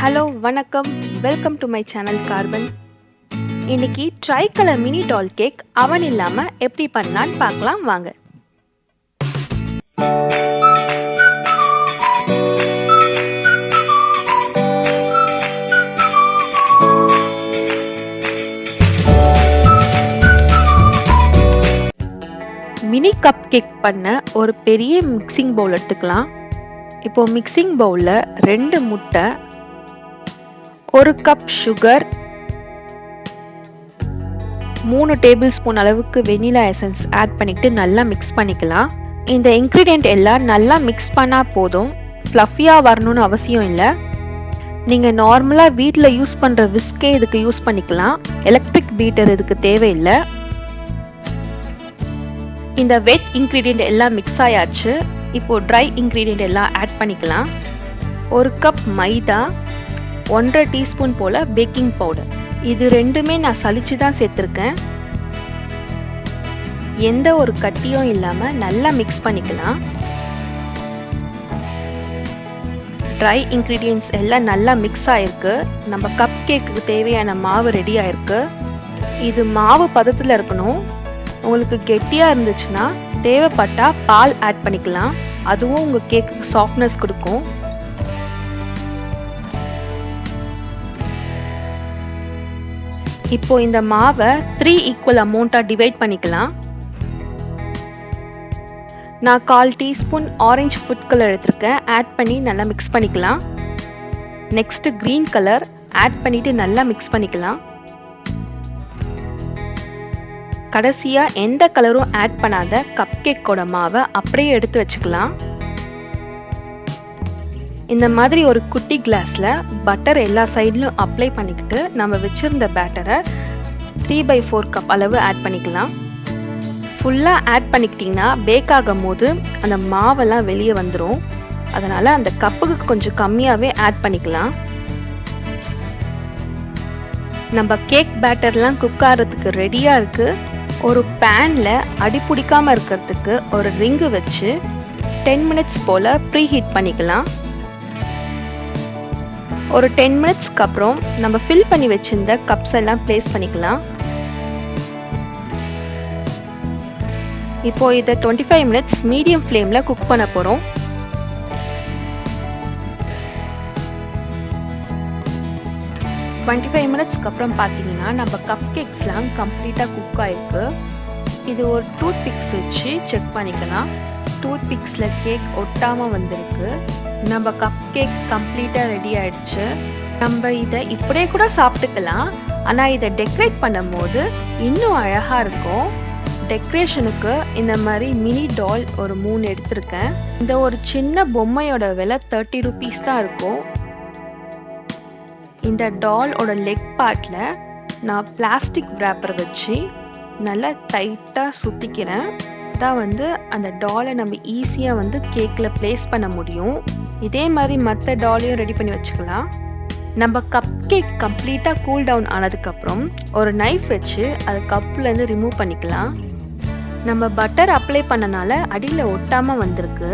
Hello வணக்கம், welcome to my channel carbon. இன்னைக்கு tricolour mini டால் cake அவன் இல்லாமல் எப்படி பண்ணலான்னு பார்க்கலாம் வாங்க. மினி கப் கேக் பண்ண ஒரு பெரிய மிக்சிங் பவுல் எடுத்துக்கலாம். இப்போ மிக்சிங் பவுலில் 2 முட்டை, 1 கப் சுகர், 3 டேபிள் ஸ்பூன் அளவுக்கு வெனிலா எசன்ஸ் ஆட் பண்ணிட்டு நல்லா மிக்ஸ் பண்ணிக்கலாம். இந்த இன்க்ரீடியன்ட் எல்லாம் நல்லா மிக்ஸ் பண்ணால் போதும், ஃப்ளஃபியாக வரணும்னு அவசியம் இல்லை. நீங்கள் நார்மலாக வீட்டில் யூஸ் பண்ணுற விஸ்கே இதுக்கு யூஸ் பண்ணிக்கலாம். எலக்ட்ரிக் பீட்டர் இதுக்கு தேவையில்லை. இந்த வெட் இன்க்ரீடியன்ட் எல்லாம் மிக்ஸ் ஆயாச்சு. இப்போது ட்ரை இன்க்ரீடியன்ட் எல்லாம் ஆட் பண்ணிக்கலாம். 1 கப் மைதா, 1.5 டீஸ்பூன் போல் பேக்கிங் பவுடர். இது ரெண்டுமே நான் சலிச்சு தான் சேர்த்துருக்கேன். எந்த ஒரு கட்டியும் இல்லாமல் நல்லா மிக்ஸ் பண்ணிக்கலாம். ட்ரை இன்க்ரீடியன்ட்ஸ் எல்லாம் நல்லா மிக்ஸ் ஆகிருக்கு. நம்ம கப் கேக்கு தேவையான மாவு ரெடி ஆகிருக்கு. இது மாவு பதத்தில் இருக்கணும். உங்களுக்கு கெட்டியாக இருந்துச்சுன்னா தேவைப்பட்டால் பால் ஆட் பண்ணிக்கலாம். அதுவும் உங்கள் கேக்குக்கு சாஃப்ட்னஸ் கொடுக்கும். இப்போ இந்த மாவை 3 ஈக்குவல் அமௌண்ட்டாக டிவைட் பண்ணிக்கலாம். நான் 1/4 டீஸ்பூன் ஆரஞ்சு ஃபுட் கலர் எடுத்திருக்கேன். ஆட் பண்ணி நல்லா மிக்ஸ் பண்ணிக்கலாம். நெக்ஸ்ட் க்ரீன் கலர் ஆட் பண்ணிட்டு நல்லா மிக்ஸ் பண்ணிக்கலாம். கடைசியாக எந்த கலரும் ஆட் பண்ணாத கப் கேக்கோட மாவை அப்படியே எடுத்து வச்சுக்கலாம். இந்த மாதிரி ஒரு குட்டி கிளாஸில் பட்டர் எல்லா சைட்லையும் அப்ளை பண்ணிக்கிட்டு நம்ம வச்சுருந்த பேட்டரை 3/4 கப் அளவு ஆட் பண்ணிக்கலாம். ஃபுல்லாக ஆட் பண்ணிக்கிட்டிங்கன்னா பேக் ஆகும் போது அந்த மாவெல்லாம் வெளியே வந்துடும். அதனால் அந்த கப்புக்கு கொஞ்சம் கம்மியாகவே ஆட் பண்ணிக்கலாம். நம்ம கேக் பேட்டர்லாம் குக் ஆகிறதுக்கு ரெடியாக இருக்குது. ஒரு பேனில் அடி பிடிக்காமல் இருக்கிறதுக்கு ஒரு ரிங்கு வச்சு 10 மினிட்ஸ் போல் ப்ரீ ஹீட் பண்ணிக்கலாம். ஒரு 10 மினிட்ஸ்க்கு அப்புறம் நம்ம ஃபில் பண்ணி வச்சிருந்த கப்ஸ் எல்லாம் பிளேஸ் பண்ணிக்கலாம். இப்போ இதை 25 மினிட்ஸ் மீடியம் ஃப்ளேமில் குக் பண்ண போகிறோம். மினிட்ஸ்க்கு அப்புறம் பார்த்தீங்கன்னா நம்ம கப் கேக்ஸ்லாம் கம்ப்ளீட்டாக குக் ஆகிருக்கு. இது ஒரு டூத் பிக்ஸ் வச்சு செக் பண்ணிக்கலாம். டூத் பிக்ஸில் கேக் ஒட்டாமல் வந்திருக்கு. நம்ம கப் கேக் கம்ப்ளீட்டாக ரெடி ஆயிடுச்சு. நம்ம இதை இப்படியே கூட சாப்பிட்டுக்கலாம். ஆனால் இதை டெக்கரேட் பண்ணும் போது இன்னும் அழகாக இருக்கும். டெக்கரேஷனுக்கு இந்த மாதிரி மினி டால் ஒரு 3 எடுத்திருக்கேன். இந்த ஒரு சின்ன பொம்மையோட விலை 30 ரூபீஸ் தான் இருக்கும். இந்த டாலோட லெக் பார்ட்டில் நான் பிளாஸ்டிக் ரேப்பர் வச்சு நல்லா டைட்டாக சுற்றிக்கிறேன். அதான் அந்த டாலை நம்ம ஈஸியாக கேக்கில் ப்ளேஸ் பண்ண முடியும். இதே மாதிரி மற்ற டாலையும் ரெடி பண்ணி வச்சுக்கலாம். நம்ம கப் கேக் கம்ப்ளீட்டாக கூல் டவுன் ஆனதுக்கப்புறம் ஒரு நைஃப் வச்சு அதை கப்லேருந்து ரிமூவ் பண்ணிக்கலாம். நம்ம பட்டர் அப்ளை பண்ணனால அடியில் ஒட்டாமல் வந்திருக்கு.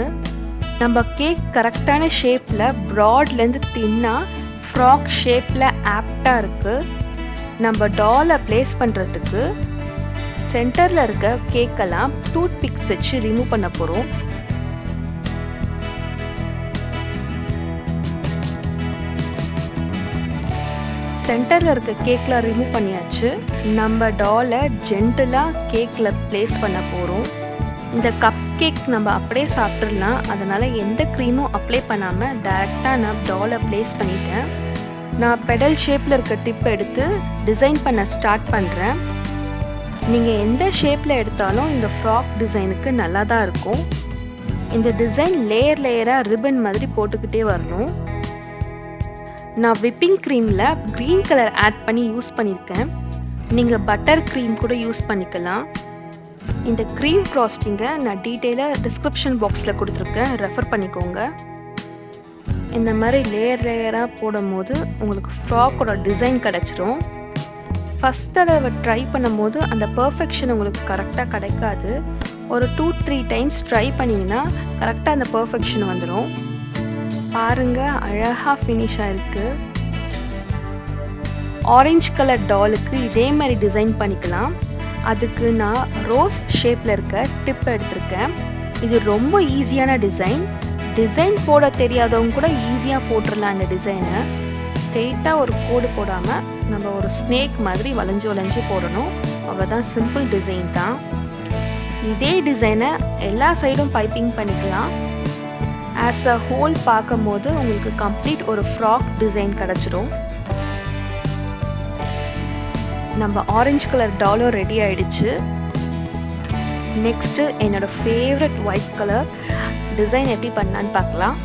நம்ம கேக் கரெக்டான ஷேப்பில் ப்ராட்லேருந்து தின்னாக ஃப்ராக் ஷேப்பில் ஆப்டாக இருக்குது. நம்ம டாலை ப்ளேஸ் பண்ணுறதுக்கு சென்டரில் இருக்க கேக்கெல்லாம் டூத் பிக்ஸ் வச்சு ரிமூவ் பண்ண போகிறோம். சென்டரில் இருக்க கேக்கில் ரிமூவ் பண்ணியாச்சு. நம்ம டாலை ஜென்டிலாக கேக்கில் ப்ளேஸ் பண்ண போகிறோம். இந்த கப் கேக் நம்ம அப்படியே சாப்பிட்றலாம். அதனால் எந்த க்ரீமும் அப்ளை பண்ணாமல் டைரெக்டாக நான் டாலை ப்ளேஸ் பண்ணிட்டேன். நான் பெடல் ஷேப்பில் இருக்க டிப் எடுத்து டிசைன் பண்ண ஸ்டார்ட் பண்ணுறேன். நீங்கள் எந்த ஷேப்பில் எடுத்தாலும் இந்த ஃப்ராக் டிசைனுக்கு நல்லா தான் இருக்கும். இந்த டிசைன் லேயர் லேயராக ரிப்பன் மாதிரி போட்டுக்கிட்டே வரணும். நான் விப்பிங் க்ரீமில் க்ரீன் கலர் ஆட் பண்ணி யூஸ் பண்ணியிருக்கேன். நீங்கள் பட்டர் க்ரீம் கூட யூஸ் பண்ணிக்கலாம். இந்த க்ரீம் ஃப்ராஸ்டிங்கை நான் டீட்டெயிலாக டிஸ்கிரிப்ஷன் பாக்ஸில் கொடுத்துருக்கேன், ரெஃபர் பண்ணிக்கோங்க. இந்த மாதிரி லேயர் லேயராக போடும் போது உங்களுக்கு ஃப்ராக்கோட டிசைன் கிடச்சிரும். ஃபஸ்ட் தடவை ட்ரை பண்ணும்போது அந்த பர்ஃபெக்ஷன் உங்களுக்கு கரெக்டாக கிடைக்காது. ஒரு 2-3 டைம்ஸ் ட்ரை பண்ணிங்கன்னா கரெக்டாக அந்த பர்ஃபெக்ஷன் வந்துடும். பாருங்கள், அழகாக ஃபினிஷ் ஆகிருக்கு. ஆரஞ்சு கலர் டாலுக்கு இதே மாதிரி டிசைன் பண்ணிக்கலாம். அதுக்கு நான் ரோஸ் ஷேப்பில் இருக்க டிப் எடுத்திருக்கேன். இது ரொம்ப ஈஸியான டிசைன் போட தெரியாதவங்க கூட ஈஸியாக போட்டுடலாம். இந்த டிசைனை ஸ்ட்ரெயிட்டாக ஒரு கோடு போடாமல் நம்ம ஒரு ஸ்னேக் மாதிரி வளைஞ்சு போடணும். அவ்வளோதான், சிம்பிள் டிசைன் தான். இதே டிசைனை எல்லா சைடும் பைப்பிங் பண்ணிக்கலாம். ஆஸ் அ ஹோல் பார்க்கும் போது உங்களுக்கு கம்ப்ளீட் ஒரு ஃப்ராக் டிசைன் கிடச்சிடும். நம்ம ஆரஞ்சு கலர் டாலும் ரெடி ஆயிடுச்சு. நெக்ஸ்ட்டு என்னோட ஃபேவரட் ஒயிட் கலர் டிசைன் எப்படி பண்ணலான்னு பார்க்கலாம்.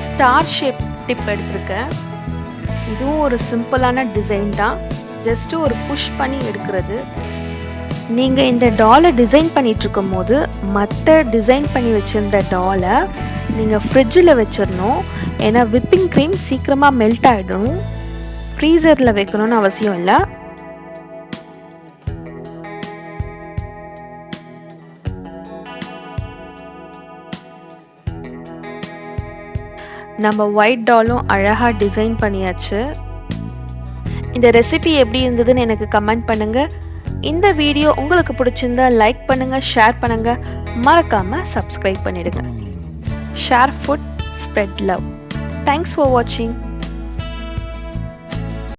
ஸ்டார் ஷேப் டிப் எடுத்திருக்கேன். இதுவும் ஒரு சிம்பிளான டிசைன் தான், ஜஸ்ட்டு ஒரு புஷ் பண்ணி எடுக்கிறது. நீங்கள் இந்த டாலை டிசைன் பண்ணிட்டு இருக்கும் போது மற்ற டிசைன் பண்ணி வச்சுருந்த டாலை நீங்கள் ஃப்ரிட்ஜில் வச்சிடணும். ஏன்னா விப்பிங் க்ரீம் சீக்கிரமாக மெல்ட் ஆகிடும். ஃப்ரீசரில் வைக்கணும்னு அவசியம் இல்லை. நம்ம ஒயிட் டாலும் அழகாக டிசைன் பண்ணியாச்சு. இந்த ரெசிபி எப்படி இருந்ததுன்னு எனக்கு கமெண்ட் பண்ணுங்கள். இந்த வீடியோ உங்களுக்கு பிடிச்சிருந்தா லைக் பண்ணுங்கள், ஷேர் பண்ணுங்கள், மறக்காமல் சப்ஸ்கிரைப் பண்ணிடுங்க. Share food, spread love. Thanks for வாட்சிங்.